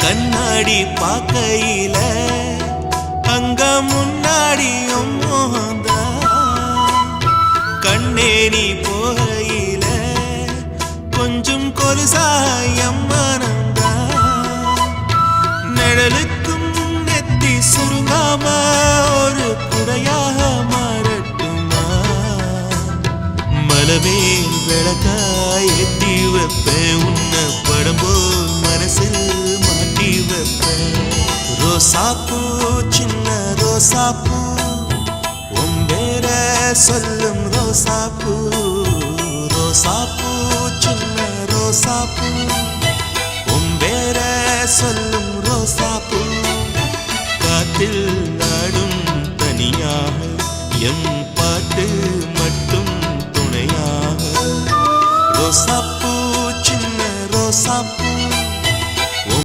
கண்ணாடி பார்க்கையில அங்க முன்னாடியும் மோகந்தா கண்ணே நீ போகையில கொஞ்சம் கொலுசாயம் மனந்தா நிழலுக்கும் நெத்தி சுருங்காம ஒரு குடையாக மாறட்டுமா மலமேல் விளக்காய் ஏத்தி வைப்பேன் உன்ன படம் போல் மனசில் மாட்டி வைப்பேன் ரோசாப்பூ சின்ன ரோசாப்பூ உம்பேர சொல்லும் ரோசாப்பூ ரோசாப்பூ சின்ன ரோசாப்பூ உம்பேர சொல்லும் ரோசாப்பூ காத்தில் நாடும் தனியாக எம் பாட்டு மட்டும் துணையாக ரோசாப்பூ சின்ன ரோசாப்பூ